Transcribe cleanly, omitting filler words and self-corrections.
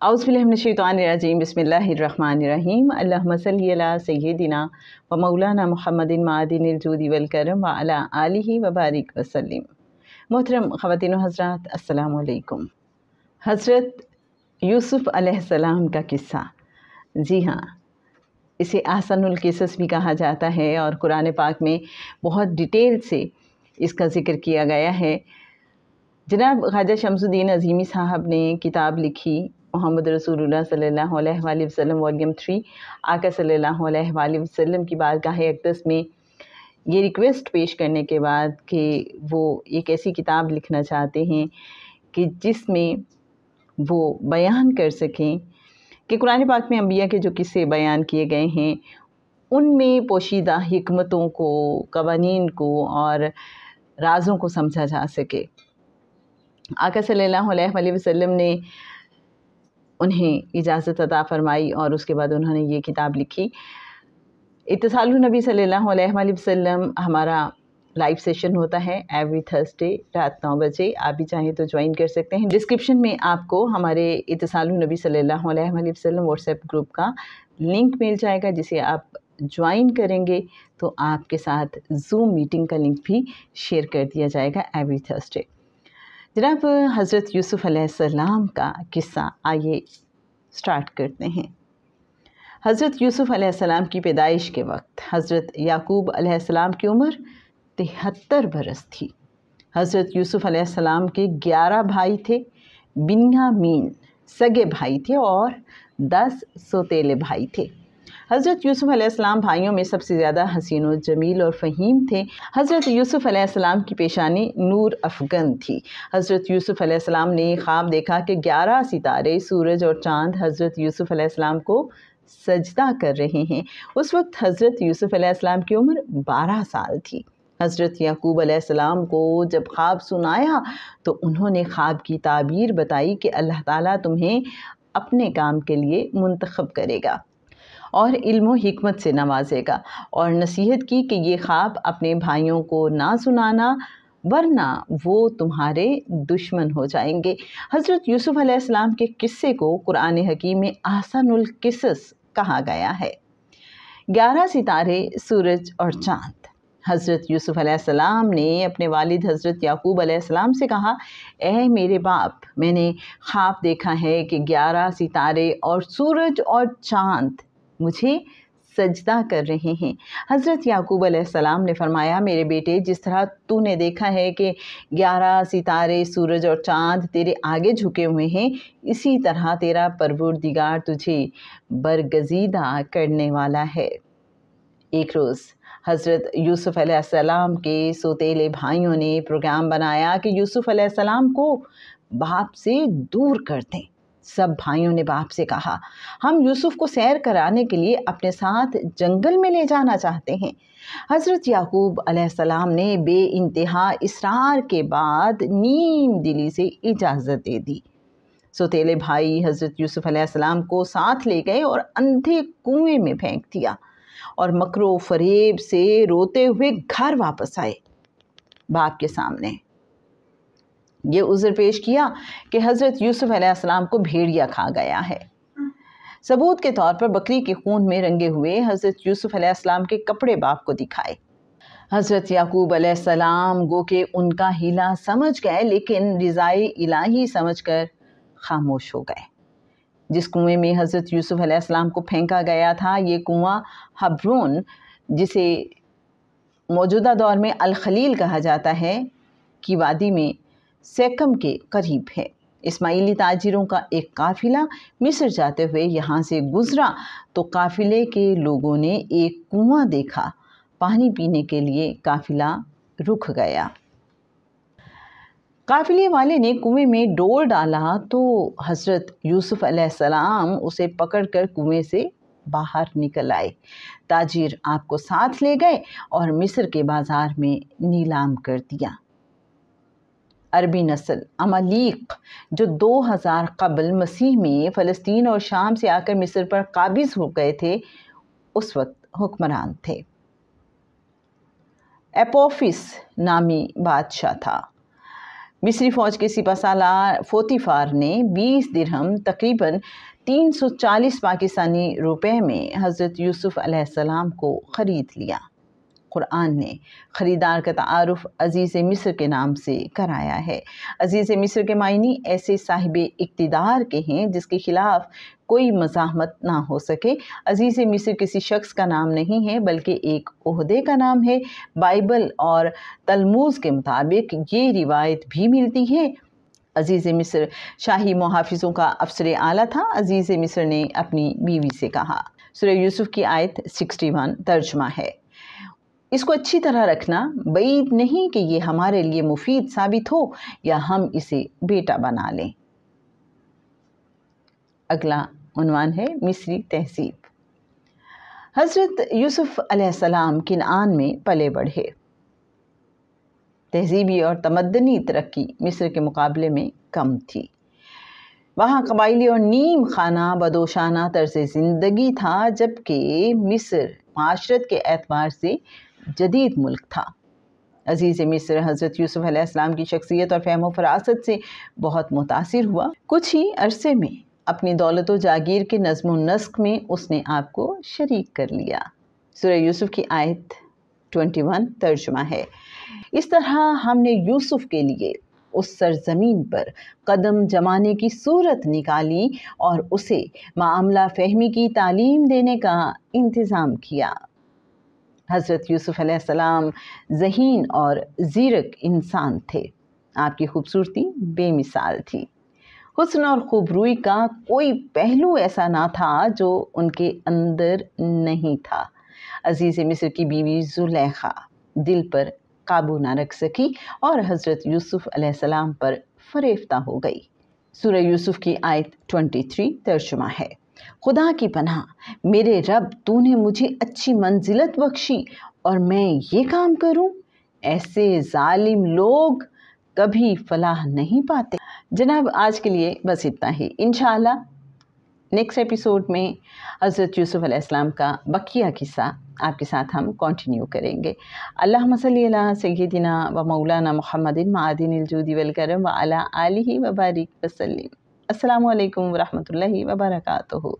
औज़ु बिल्लाहि मिनश्शैतानिर्रजीम बिस्मिल्लाहिर्रहमानिर्रहीम अल्लाहुम्मा सल्लि अला सय्यिदिना व मौलाना मुहम्मदिन मादिनिल जूदि वल करम व अला आलिहि व बारिक वसल्लिम। मोहतरम ख़वातीन व हज़रात, अस्सलामु अलैकुम। हज़रत यूसुफ़ अलैहिस्सलाम का किस्सा, जी हाँ, इसे ahsanul क़िसस भी कहा जाता है और कुरान पाक में बहुत डिटेल से इसका ज़िक्र किया गया है। जनाब ख्वाजा शमसुद्दीन अज़ीमी साहब ने किताब लिखी मोहम्मद रसूलुल्लाह सल्लल्लाहु अलैहि वसल्लम वॉल्यूम 3, आका सल्लल्लाहु अलैहि वसल्लम की बारगाह अक़दस में ये रिक्वेस्ट पेश करने के बाद कि वो एक ऐसी किताब लिखना चाहते हैं कि जिसमें वो बयान कर सकें कि कुरान पाक में अंबिया के जो किस्से बयान किए गए हैं उनमें पोशीदा हिकमतों को, कवानीन को और राज़ों को समझा जा सके। आका सल्लल्लाहु अलैहि वसल्लम ने उन्हें इजाज़त अता फ़रमाई और उसके बाद उन्होंने ये किताब लिखी। इत्तिसालुन नबी सल्लल्लाहु अलैहि वसल्लम हमारा लाइव सेशन होता है एवरी थर्सडे रात 9 बजे। आप भी चाहें तो ज्वाइन कर सकते हैं। डिस्क्रिप्शन में आपको हमारे इत्तिसालुन नबी सल्लल्लाहु अलैहि वसल्लम व्हाट्सएप ग्रुप का लिंक मिल जाएगा, जिसे आप ज्वाइन करेंगे तो आपके साथ जूम मीटिंग का लिंक भी शेयर कर दिया जाएगा एवरी थर्सडे। जनाब हज़रत यूसुफ़ अलैहिस्सलाम का किस्सा आइए स्टार्ट करते हैं। हज़रत यूसुफ़ अलैहिस्सलाम की पैदाइश के वक्त हज़रत याकूब अलैहिस्सलाम की उम्र 73 बरस थी। हज़रत यूसुफ़ अलैहिस्सलाम के 11 भाई थे। बिन्यामीन सगे भाई थे और 10 सौतेले भाई थे। हज़रत यूसुफ़ अलैहिस्सलाम भाइयों में सबसे ज़्यादा हसीन और जमील और फ़हीम थे। हज़रत यूसुफ़ अलैहिस्सलाम की पेशानी नूर अफ़गन थी। हज़रत यूसुफ़ अलैहिस्सलाम ने ख्वाब देखा कि 11 सितारे, सूरज और चाँद हज़रत यूसुफ़ अलैहिस्सलाम को सजदा कर रहे हैं। उस वक्त हज़रत यूसुफ़ अलैहिस्सलाम की उम्र 12 साल थी। हज़रत याकूब अलैहिस्सलाम को जब ख्वाब सुनाया तो उन्होंने ख्वाब की ताबीर बताई कि अल्लाह ताला तुम्हें अपने काम के लिए मुंतखब करेगा और इल्म व हिकमत से नवाजेगा, और नसीहत की कि ये ख्वाब अपने भाइयों को ना सुनाना वरना वो तुम्हारे दुश्मन हो जाएंगे। हज़रत यूसुफ़ अलैहिस्सलाम के किस्से को कुरान हकीम में ahsanul क़िसस कहा गया है। 11 सितारे, सूरज और चाँद। हज़रत यूसुफ़ अलैहिस्सलाम ने अपने वालिद हज़रत याकूब अलैहिस्सलाम से कहा, ए मेरे बाप, मैंने ख्वाब देखा है कि 11 सितारे और सूरज और चाँद मुझे सजदा कर रहे हैं। हज़रत याकूब अलैहिस्सलाम ने फरमाया, मेरे बेटे, जिस तरह तूने देखा है कि 11 सितारे, सूरज और चाँद तेरे आगे झुके हुए हैं, इसी तरह तेरा परवरदिगार तुझे बरगज़ीदा करने वाला है। एक रोज़ हज़रत यूसुफ़ अलैहिस्सलाम के सौतेले भाइयों ने प्रोग्राम बनाया कि यूसुफ़ अलैहिस्सलाम को बाप से दूर कर दें। सब भाइयों ने बाप से कहा, हम यूसुफ़ को सैर कराने के लिए अपने साथ जंगल में ले जाना चाहते हैं। हज़रत याकूब अलैहिस्सलाम ने बेइंतहा इसरार के बाद नीम दिली से इजाज़त दे दी। सौतेले भाई हज़रत यूसुफ़ अलैहिस्सलाम को साथ ले गए और अंधे कुएं में फेंक दिया और मकरो फरेब से रोते हुए घर वापस आए। बाप के सामने ये उज़र पेश किया कि हज़रत यूसुफ़ अलैहिस्सलाम को भेड़िया खा गया है। सबूत के तौर पर बकरी के खून में रंगे हुए हज़रत यूसुफ़ अलैहिस्सलाम के कपड़े बाप को दिखाए। हज़रत याकूब अलैहिस्सलाम गो के उनका हीला समझ गए, लेकिन रिज़ाए इलाही समझकर खामोश हो गए। जिस कुएं में हज़रत यूसुफ़ अलैहिस्सलाम को फेंका गया था, ये कुआं हब्रोन, जिसे मौजूदा दौर में अल खलील कहा जाता है, की वादी में सेकम के करीब है। इस्माइली ताजिरों का एक काफ़िला मिस्र जाते हुए यहाँ से गुज़रा तो काफ़िले के लोगों ने एक कुआं देखा। पानी पीने के लिए काफ़िला रुक गया। काफ़िले वाले ने कुएं में डोल डाला तो हज़रत यूसुफ़ अलैहिस्सलाम उसे पकड़कर कुएं से बाहर निकल आए। ताजिर आपको साथ ले गए और मिस्र के बाज़ार में नीलाम कर दिया। अरबी नस्ल अमालीक, जो 2000 कबल मसीह में फ़लस्तीन और शाम से आकर मिस्र पर काबिज़ हो गए थे, उस वक्त हुक्मरान थे। एपोफिस नामी बादशाह था। मिस्री फ़ौज के सिपहसालार फोतिफार ने 20 दिरहम तकरीबन 340 पाकिस्तानी रुपए में हज़रत यूसुफ़ अलैहिस्सलाम को ख़रीद लिया। कुरान ने ख़रीदार का तारुफ़ अज़ीज़ मिस्र के नाम से कराया है। अज़ीज़ मिस्र के मायनी ऐसे साहिब इक़्तिदार के हैं जिसके ख़िलाफ़ कोई मज़ाहमत ना हो सके। अज़ीज़ मिस्र किसी शख्स का नाम नहीं है बल्कि एक ओहदे का नाम है। बाइबल और तलमूज़ के मुताबिक ये रिवायत भी मिलती है अज़ीज़ मिस्र शाही मुहाफ़िज़ों का अफ़सर आला था। अज़ीज़ मिस्र ने अपनी बीवी से कहा। सूरह यूसुफ़ की आयत 61 तर्जुमा है। इसको अच्छी तरह रखना, बईद नहीं कि ये हमारे लिए मुफीद साबित हो या हम इसे बेटा बना लें। अगला उन्वान है मिस्री तहज़ीब। हज़रत यूसुफ़ अलैहिस्सलाम किनान में पले बढ़े। तहज़ीबी और तमद्दनी तरक्की मिस्र के मुकाबले में कम थी। वहाँ कबाइली और नीम खाना बदोशाना तर्ज़ ज़िंदगी था, जबकि मिस्र माशरत के एतबार से जदीद मुल्क था। अज़ीज़ मिस्र हज़रत यूसुफ़ अलैहिस्सलाम की शख्सियत और फ़हम व फ़रासत से बहुत मुतासिर हुआ। कुछ ही अरसे में अपनी दौलत व जागीर के नज़्म व नस्क में उसने आपको शरीक कर लिया। सूरह यूसुफ़ की आयत 21 तर्जुमा है। इस तरह हमने यूसुफ़ के लिए उस सरज़मीन पर कदम जमाने की सूरत निकाली और उसे मामला फ़हमी की तालीम देने का इंतज़ाम किया। हज़रत यूसुफ़ अलैहिस्सलाम ज़हीन और ज़ीरक इंसान थे। आपकी खूबसूरती बेमिसाल थी। हुस्न और खूबरूई का कोई पहलू ऐसा ना था जो उनके अंदर नहीं था। अज़ीज़ मिस्र की बीवी ज़ुलैखा दिल पर काबू ना रख सकी और हज़रत यूसुफ़ अलैहिस्सलाम पर फ़रेफ्ता हो गई। सूरह यूसुफ़ की आयत 23 तर्जुमा है। खुदा की पनाह, मेरे रब, तूने मुझे अच्छी मंजिलत बख्शी और मैं ये काम करूं? ऐसे जालिम लोग कभी फलाह नहीं पाते। जनाब, आज के लिए बस इतना ही। इंशाअल्लाह नेक्स्ट एपिसोड में हज़रत यूसुफ़ अलैहिस्सलाम का बकिया किस्सा आपके साथ हम कंटिन्यू करेंगे। अल्लाहुम्मा सल्ली अला सय्यिदिना व मौलाना मुहम्मदिन मादिनिल जूदी वल करम व अला आलिहि व बारिक वसल्लिम। अस्सलामु अलैकुम व रहमतुल्लाहि व बरकातुहू।